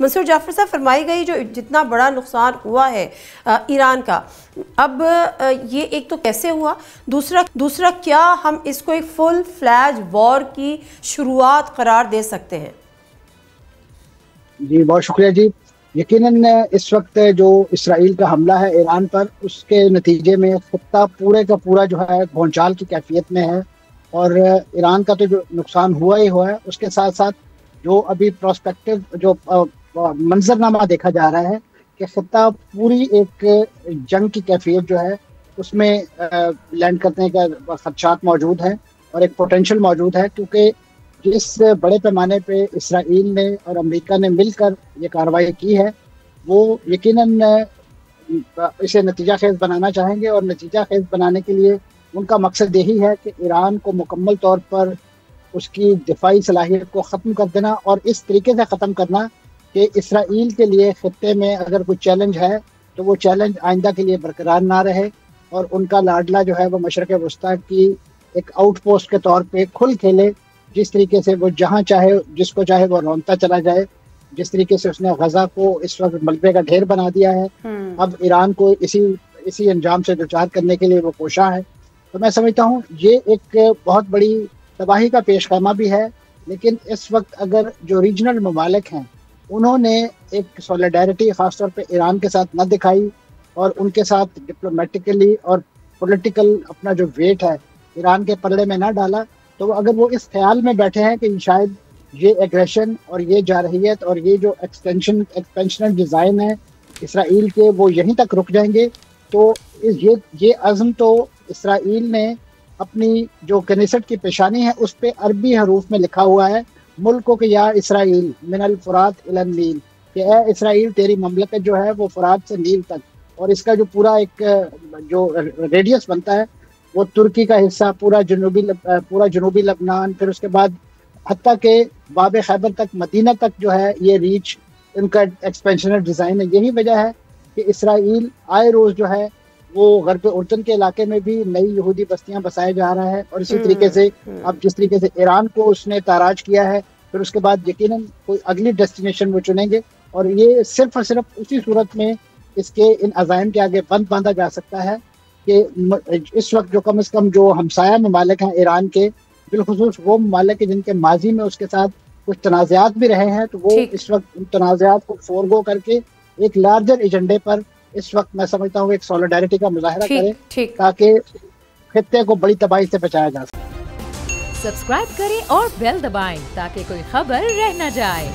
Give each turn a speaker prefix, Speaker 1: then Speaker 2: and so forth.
Speaker 1: منصور جعفر صاحب، فرمائی گئی جو جتنا بڑا نقصان ہوا ہے ایران کا، اب یہ ایک تو کیسے ہوا، دوسرا کیا ہم اس کو ایک فل فلیج وار کی شروعات قرار دے سکتے ہیں؟
Speaker 2: جی بہت شکریہ جی. یقیناً اس وقت جو اسرائیل کا حملہ ہے ایران پر، اس کے نتیجے میں خطہ پورے کا پورا جو ہے بھونچال کی کیفیت میں ہے، اور ایران کا تو جو نقصان ہوا ہی ہوا ہے، اس کے ساتھ ساتھ جو ابھی پراسپیکٹو جو منظرنامہ دیکھا جا رہا ہے کہ خطہ پوری ایک جنگ کی کیفیت جو ہے اس میں لینڈ کرنے کا خدشات موجود ہیں، اور ایک پوٹینشل موجود ہے، کیونکہ جس بڑے پیمانے پہ اسرائیل نے اور امریکہ نے مل کر یہ کارروائی کی ہے، وہ یقیناً اسے نتیجہ خیز بنانا چاہیں گے، اور نتیجہ خیز بنانے کے لیے ان کا مقصد یہی ہے کہ ایران کو مکمل طور پر اس کی دفاعی صلاحیت کو ختم کر دینا، اور اس طریقے سے ختم کرنا کہ اسرائیل کے لیے خطے میں اگر کوئی چیلنج ہے تو وہ چیلنج آئندہ کے لیے برقرار نہ رہے، اور ان کا لاڈلا جو ہے وہ مشرق وسطیٰ کی ایک آؤٹ پوسٹ کے طور پہ کھل کھیلے، جس طریقے سے وہ جہاں چاہے جس کو چاہے وہ رونتا چلا جائے. جس طریقے سے اس نے غزہ کو اس وقت ملبے کا ڈھیر بنا دیا ہے، اب ایران کو اسی انجام سے دوچار کرنے کے لیے وہ کوشاں ہے. تو میں سمجھتا ہوں یہ ایک بہت بڑی تباہی کا پیش خیمہ بھی ہے. لیکن اس وقت اگر جو ریجنل ممالک ہیں انہوں نے ایک سولیڈیرٹی خاص طور پہ ایران کے ساتھ نہ دکھائی، اور ان کے ساتھ ڈپلومیٹیکلی اور پولیٹیکل اپنا جو ویٹ ہے ایران کے پلڑے میں نہ ڈالا، تو اگر وہ اس خیال میں بیٹھے ہیں کہ شاید یہ ایگریشن اور یہ جارحیت اور یہ جو ایکسپینشنل ڈیزائن ہے اسرائیل کے وہ یہیں تک رک جائیں گے، تو یہ عزم تو اسرائیل نے اپنی جو کنیسٹ کی پیشانی ہے اس پہ عربی حروف میں لکھا ہوا ہے، ملکوں کے یا اسرائیل من الفرات الی النیل، کہ اے اسرائیل تیری مملکت جو ہے وہ فرات سے نیل تک، اور اس کا جو پورا ایک جو ریڈیس بنتا ہے وہ ترکی کا حصہ، پورا جنوبی لبنان، پھر اس کے بعد حتیٰ کہ باب خیبر تک، مدینہ تک جو ہے یہ ریچ ان کا ایکسپینشنل ڈیزائن ہے. یہی وجہ ہے کہ اسرائیل آئے روز جو ہے وہ غرب اردن کے علاقے میں بھی نئی یہودی بستیاں بسائے جا رہا ہے، اور اسی طریقے سے اب جس طریقے سے ایران کو اس نے تاراج کیا ہے، پھر اس کے بعد یقیناً کوئی اگلی ڈیسٹینیشن وہ چنیں گے، اور یہ صرف اور صرف اسی صورت میں اس کے ان عزائم کے آگے بند باندھا جا سکتا ہے کہ اس وقت جو کم از کم جو ہمسایہ ممالک ہیں ایران کے، بالخصوص وہ ممالک جن کے ماضی میں اس کے ساتھ کچھ تنازعات بھی رہے ہیں، تو وہ اس وقت ان تنازعات کو فورگو کر کے ایک لارجر ایجنڈے پر اس وقت میں سمجھتا ہوں ایک سولیڈیرٹی کا مظاہرہ کریں تاکہ خطے کو بڑی تباہی سے بچایا جا سکے.
Speaker 3: سبسکرائب کریں اور بیل دبائیں تاکہ کوئی خبر رہ نہ جائے.